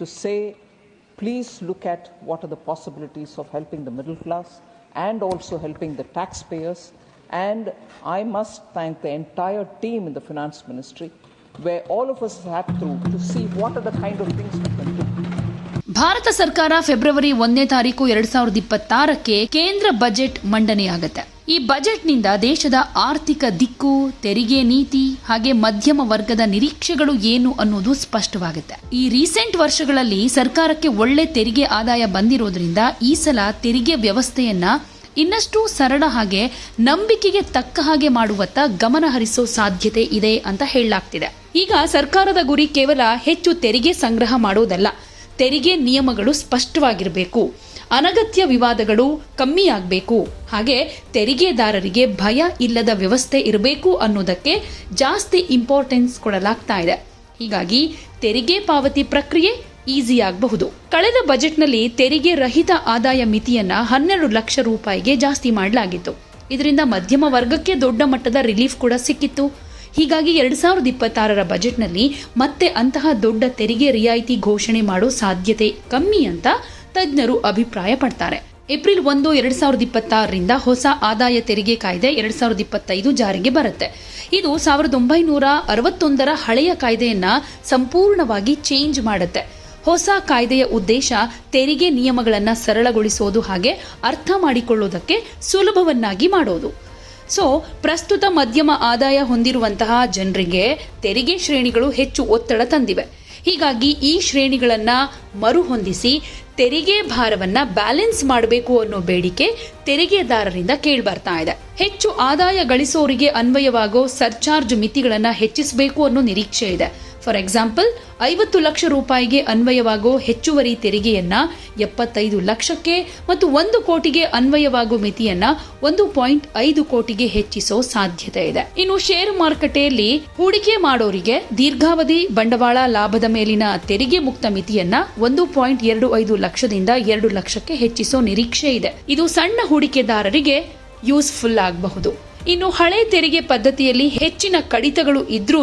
to say, please look at what are the possibilities of helping the middle class and also helping the taxpayers. And I must thank the entire team in the Finance Ministry, where all of us have to see what are the kind of things we can do. Bharat ಸರ್ಕಾರ February 1ನೇ ತಾರೀಕು 2026ಕ್ಕೆ ಕೇಂದ್ರ budget ಮಂಡನೆಯಾಗುತ್ತೆ. ಈ ಬಜೆಟ್ನಿಂದ ದೇಶದ ಆರ್ಥಿಕ ದಿಕ್ಕು, ತೆರಿಗೆ ನೀತಿ ಹಾಗೆ ಮಧ್ಯಮ ವರ್ಗದ ನಿರೀಕ್ಷೆಗಳು ಏನು ಅನ್ನೋದು ಸ್ಪಷ್ಟವಾಗುತ್ತೆ. ಈ ರೀಸೆಂಟ್ ವರ್ಷಗಳಲ್ಲಿ ಸರ್ಕಾರಕ್ಕೆ ಒಳ್ಳೆ ತೆರಿಗೆ ಆದಾಯ ಬಂದಿರೋದ್ರಿಂದ ಈ ಸಲ ತೆರಿಗೆ ವ್ಯವಸ್ಥೆಯನ್ನ ಇನ್ನಷ್ಟು ಸರಳ ಹಾಗೆ ನಂಬಿಕೆಗೆ ತಕ್ಕ ಹಾಗೆ ಮಾಡುವತ್ತ ಗಮನ ಹರಿಸೋ ಸಾಧ್ಯತೆ ಇದೆ ಅಂತ ಹೇಳಲಾಗ್ತಿದೆ. ಈಗ ಸರ್ಕಾರದ ಗುರಿ ಕೇವಲ ಹೆಚ್ಚು ತೆರಿಗೆ ಸಂಗ್ರಹ ಮಾಡೋದಲ್ಲ, ತೆರಿಗೆ ನಿಯಮಗಳು ಸ್ಪಷ್ಟವಾಗಿರಬೇಕು, ಅನಗತ್ಯ ವಿವಾದಗಳು ಕಮ್ಮಿಯಾಗಬೇಕು, ಹಾಗೆ ತೆರಿಗೆದಾರರಿಗೆ ಭಯ ಇಲ್ಲದ ವ್ಯವಸ್ಥೆ ಇರಬೇಕು ಅನ್ನೋದಕ್ಕೆ ಜಾಸ್ತಿ ಇಂಪಾರ್ಟೆನ್ಸ್ ಕೊಡಲಾಗ್ತಾ ಇದೆ. ಹೀಗಾಗಿ ತೆರಿಗೆ ಪಾವತಿ ಪ್ರಕ್ರಿಯೆ ಈಸಿ ಆಗಬಹುದು. ಕಳೆದ ಬಜೆಟ್ನಲ್ಲಿ ತೆರಿಗೆ ರಹಿತ ಆದಾಯ ಮಿತಿಯನ್ನ 12 ಲಕ್ಷ ರೂಪಾಯಿಗೆ ಜಾಸ್ತಿ ಮಾಡಲಾಗಿತ್ತು. ಇದರಿಂದ ಮಧ್ಯಮ ವರ್ಗಕ್ಕೆ ದೊಡ್ಡ ಮಟ್ಟದ ರಿಲೀಫ್ ಕೂಡ ಸಿಕ್ಕಿತ್ತು. ಹೀಗಾಗಿ 2026ರ ಬಜೆಟ್ನಲ್ಲಿ ಮತ್ತೆ ಅಂತಹ ದೊಡ್ಡ ತೆರಿಗೆ ರಿಯಾಯಿತಿ ಘೋಷಣೆ ಮಾಡೋ ಸಾಧ್ಯತೆ ಕಮ್ಮಿ ಅಂತ ತಜ್ಞರು ಅಭಿಪ್ರಾಯ ಪಡ್ತಾರೆ. ಏಪ್ರಿಲ್ 1, 2026ರಿಂದ ಹೊಸ ಆದಾಯ ತೆರಿಗೆ ಕಾಯ್ದೆ 2025 ಜಾರಿಗೆ ಬರುತ್ತೆ. ಇದು 1961ರ ಹಳೆಯ ಕಾಯ್ದೆಯನ್ನ ಸಂಪೂರ್ಣವಾಗಿ ಚೇಂಜ್ ಮಾಡುತ್ತೆ. ಹೊಸ ಕಾಯ್ದೆಯ ಉದ್ದೇಶ ತೆರಿಗೆ ನಿಯಮಗಳನ್ನ ಸರಳಗೊಳಿಸೋದು ಹಾಗೆ ಅರ್ಥ ಮಾಡಿಕೊಳ್ಳೋದಕ್ಕೆ ಸುಲಭವನ್ನಾಗಿ ಮಾಡೋದು. ಸೊ ಪ್ರಸ್ತುತ ಮಧ್ಯಮ ಆದಾಯ ಹೊಂದಿರುವಂತಹ ಜನರಿಗೆ ತೆರಿಗೆ ಶ್ರೇಣಿಗಳು ಹೆಚ್ಚು ಒತ್ತಡ ತಂದಿವೆ. ಹೀಗಾಗಿ ಈ ಶ್ರೇಣಿಗಳನ್ನ ಮರುಹೊಂದಿಸಿ ತೆರಿಗೆ ಭಾರವನ್ನ ಬ್ಯಾಲೆನ್ಸ್ ಮಾಡಬೇಕು ಅನ್ನೋ ಬೇಡಿಕೆ ತೆರಿಗೆದಾರರಿಂದ ಕೇಳಿಬರ್ತಾ ಇದೆ. ಹೆಚ್ಚು ಆದಾಯ ಗಳಿಸೋರಿಗೆ ಅನ್ವಯವಾಗೋ ಸರ್ಚಾರ್ಜ್ ಮಿತಿಗಳನ್ನ ಹೆಚ್ಚಿಸಬೇಕು ಅನ್ನೋ ನಿರೀಕ್ಷೆ ಇದೆ. ಫಾರ್ ಎಕ್ಸಾಂಪಲ್, 50 ಲಕ್ಷ ರೂಪಾಯಿಗೆ ಅನ್ವಯವಾಗೋ ಹೆಚ್ಚುವರಿ ತೆರಿಗೆಯನ್ನ 75 ಲಕ್ಷಕ್ಕೆ ಮತ್ತು 1 ಕೋಟಿಗೆ ಅನ್ವಯವಾಗೋ ಮಿತಿಯನ್ನ 1.5 ಕೋಟಿಗೆ ಹೆಚ್ಚಿಸೋ ಸಾಧ್ಯತೆ ಇದೆ. ಇನ್ನು ಶೇರ್ ಮಾರುಕಟ್ಟೆಯಲ್ಲಿ ಹೂಡಿಕೆ ಮಾಡೋರಿಗೆ ದೀರ್ಘಾವಧಿ ಬಂಡವಾಳ ಲಾಭದ ಮೇಲಿನ ತೆರಿಗೆ ಮುಕ್ತ ಮಿತಿಯನ್ನ 1.25 ಲಕ್ಷದಿಂದ 2 ಲಕ್ಷಕ್ಕೆ ಹೆಚ್ಚಿಸೋ ನಿರೀಕ್ಷೆ ಇದೆ. ಇದು ಸಣ್ಣ ಹೂಡಿಕೆದಾರರಿಗೆ ಯೂಸ್ಫುಲ್ ಆಗಬಹುದು. ಇನ್ನು ಹಳೆ ತೆರಿಗೆ ಪದ್ಧತಿಯಲ್ಲಿ ಹೆಚ್ಚಿನ ಕಡಿತಗಳು ಇದ್ರೂ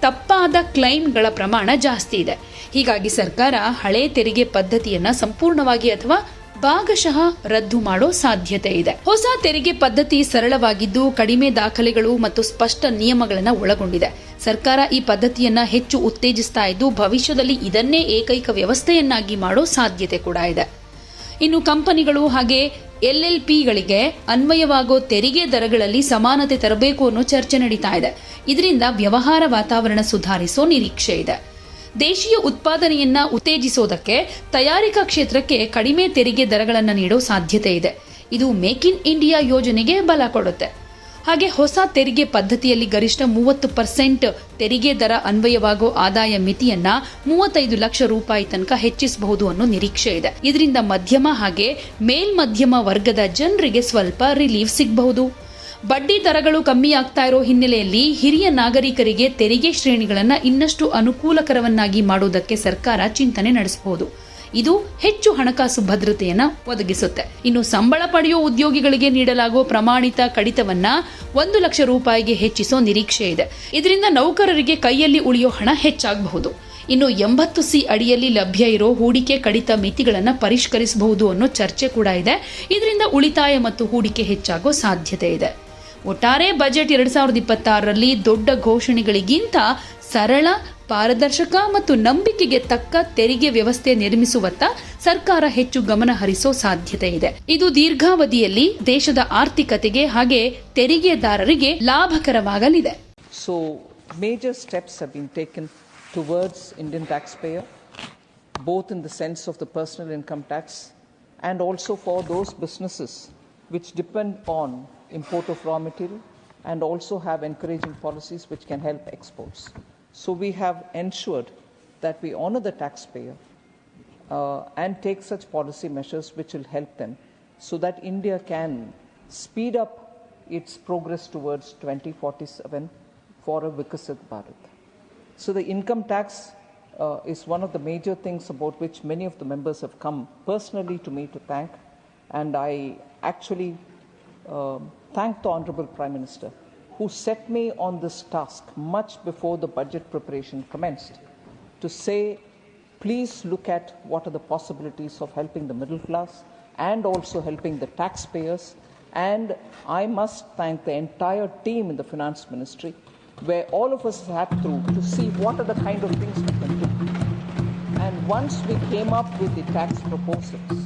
ತಪ್ಪಾದ ಕ್ಲೈಮ್ಗಳ ಪ್ರಮಾಣ ಜಾಸ್ತಿ ಇದೆ. ಹೀಗಾಗಿ ಸರ್ಕಾರ ಹಳೆ ತೆರಿಗೆ ಪದ್ಧತಿಯನ್ನ ಸಂಪೂರ್ಣವಾಗಿ ಅಥವಾ ಭಾಗಶಃ ರದ್ದು ಮಾಡೋ ಸಾಧ್ಯತೆ ಇದೆ. ಹೊಸ ತೆರಿಗೆ ಪದ್ಧತಿ ಸರಳವಾಗಿದ್ದು ಕಡಿಮೆ ದಾಖಲೆಗಳು ಮತ್ತು ಸ್ಪಷ್ಟ ನಿಯಮಗಳನ್ನು ಒಳಗೊಂಡಿದೆ. ಸರ್ಕಾರ ಈ ಪದ್ಧತಿಯನ್ನ ಹೆಚ್ಚು ಉತ್ತೇಜಿಸ್ತಾ ಇದ್ದು ಭವಿಷ್ಯದಲ್ಲಿ ಇದನ್ನೇ ಏಕೈಕ ವ್ಯವಸ್ಥೆಯನ್ನಾಗಿ ಮಾಡೋ ಸಾಧ್ಯತೆ ಕೂಡ ಇದೆ. ಇನ್ನು ಕಂಪನಿಗಳು ಹಾಗೆ LLPಗಳಿಗೆ ಅನ್ವಯವಾಗೋ ತೆರಿಗೆ ದರಗಳಲ್ಲಿ ಸಮಾನತೆ ತರಬೇಕು ಅನ್ನೋ ಚರ್ಚೆ ನಡೀತಾ ಇದೆ. ಇದರಿಂದ ವ್ಯವಹಾರ ವಾತಾವರಣ ಸುಧಾರಿಸೋ ನಿರೀಕ್ಷೆ ಇದೆ. ದೇಶೀಯ ಉತ್ಪಾದನೆಯನ್ನ ಉತ್ತೇಜಿಸೋದಕ್ಕೆ ತಯಾರಿಕಾ ಕ್ಷೇತ್ರಕ್ಕೆ ಕಡಿಮೆ ತೆರಿಗೆ ದರಗಳನ್ನು ನೀಡೋ ಸಾಧ್ಯತೆ ಇದೆ. ಇದು ಮೇಕ್ ಇನ್ ಇಂಡಿಯಾ ಯೋಜನೆಗೆ ಬಲ ಕೊಡುತ್ತೆ. ಹಾಗೆ ಹೊಸ ತೆರಿಗೆ ಪದ್ಧತಿಯಲ್ಲಿ ಗರಿಷ್ಠ 30% ತೆರಿಗೆ ದರ ಅನ್ವಯವಾಗೋ ಆದಾಯ ಮಿತಿಯನ್ನ 35 ಲಕ್ಷ ರೂಪಾಯಿ ತನಕ ಹೆಚ್ಚಿಸಬಹುದು ಅನ್ನೋ ನಿರೀಕ್ಷೆ ಇದೆ. ಇದರಿಂದ ಮಧ್ಯಮ ಹಾಗೆ ಮೇಲ್ಮಧ್ಯಮ ವರ್ಗದ ಜನರಿಗೆ ಸ್ವಲ್ಪ ರಿಲೀಫ್ ಸಿಗಬಹುದು. ಬಡ್ಡಿ ದರಗಳು ಕಮ್ಮಿ ಆಗ್ತಾ ಇರೋ ಹಿನ್ನೆಲೆಯಲ್ಲಿ ಹಿರಿಯ ನಾಗರಿಕರಿಗೆ ತೆರಿಗೆ ಶ್ರೇಣಿಗಳನ್ನ ಇನ್ನಷ್ಟು ಅನುಕೂಲಕರವನ್ನಾಗಿ ಮಾಡೋದಕ್ಕೆ ಸರ್ಕಾರ ಚಿಂತನೆ ನಡೆಸಬಹುದು. ಇದು ಹೆಚ್ಚು ಹಣಕಾಸು ಭದ್ರತೆಯನ್ನ ಒದಗಿಸುತ್ತೆ. ಇನ್ನು ಸಂಬಳ ಪಡೆಯುವ ಉದ್ಯೋಗಿಗಳಿಗೆ ನೀಡಲಾಗುವ ಪ್ರಮಾಣಿತ ಕಡಿತವನ್ನ 1 ಲಕ್ಷ ರೂಪಾಯಿಗೆ ಹೆಚ್ಚಿಸೋ ನಿರೀಕ್ಷೆ ಇದೆ. ಇದರಿಂದ ನೌಕರರಿಗೆ ಕೈಯಲ್ಲಿ ಉಳಿಯೋ ಹಣ ಹೆಚ್ಚಾಗಬಹುದು. ಇನ್ನು 80C ಅಡಿಯಲ್ಲಿ ಲಭ್ಯ ಇರೋ ಹೂಡಿಕೆ ಕಡಿತ ಮಿತಿಗಳನ್ನ ಪರಿಷ್ಕರಿಸಬಹುದು ಅನ್ನೋ ಚರ್ಚೆ ಕೂಡ ಇದೆ. ಇದರಿಂದ ಉಳಿತಾಯ ಮತ್ತು ಹೂಡಿಕೆ ಹೆಚ್ಚಾಗೋ ಸಾಧ್ಯತೆ ಇದೆ. ಒಟ್ಟಾರೆ ಬಜೆಟ್ 2026ರಲ್ಲಿ ದೊಡ್ಡ ಘೋಷಣೆಗಳಿಗಿಂತ ಸರಳ, ಪಾರದರ್ಶಕ ಮತ್ತು ನಂಬಿಕೆಗೆ ತಕ್ಕ ತೆರಿಗೆ ವ್ಯವಸ್ಥೆ ನಿರ್ಮಿಸುವತ್ತ ಸರ್ಕಾರ ಹೆಚ್ಚು ಗಮನ ಹರಿಸೋ ಸಾಧ್ಯತೆ ಇದೆ. ಇದು ದೀರ್ಘಾವಧಿಯಲ್ಲಿ ದೇಶದ ಆರ್ಥಿಕತೆಗೆ ಹಾಗೆ ತೆರಿಗೆದಾರರಿಗೆ ಲಾಭಕರವಾಗಲಿದೆ. So major steps have been taken towards Indian taxpayer, both in the sense of the personal income tax and also for those businesses which depend on import of raw material and also have encouraging policies which can help exports. So we have ensured that we honor the taxpayer and take such policy measures which will help them so that India can speed up its progress towards 2047 for a Viksit Bharat. So the income tax is one of the major things about which many of the members have come personally to me to thank, and I actually thank the Honorable Prime Minister who set me on this task much before the budget preparation commenced, to say, please look at what are the possibilities of helping the middle class and also helping the taxpayers. And I must thank the entire team in the Finance Ministry, where all of us had to see what are the kind of things we can do. And once we came up with the tax proposals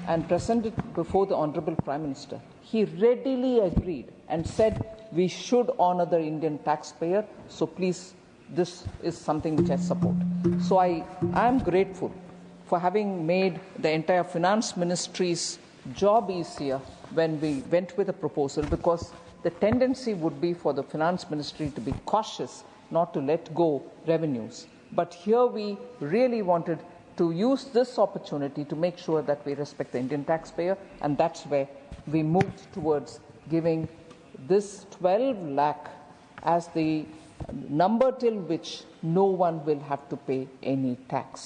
and presented before the Honourable Prime Minister, he readily agreed and said we should honour the Indian taxpayer. So please, this is something which I support. So I am grateful for having made the entire Finance Ministry's job easier when we went with a proposal, because the tendency would be for the Finance Ministry to be cautious, not to let go revenues. But here we really wanted to use this opportunity to make sure that we respect the Indian taxpayer, and that's where we moved towards giving this 12 lakh as the number till which no one will have to pay any tax.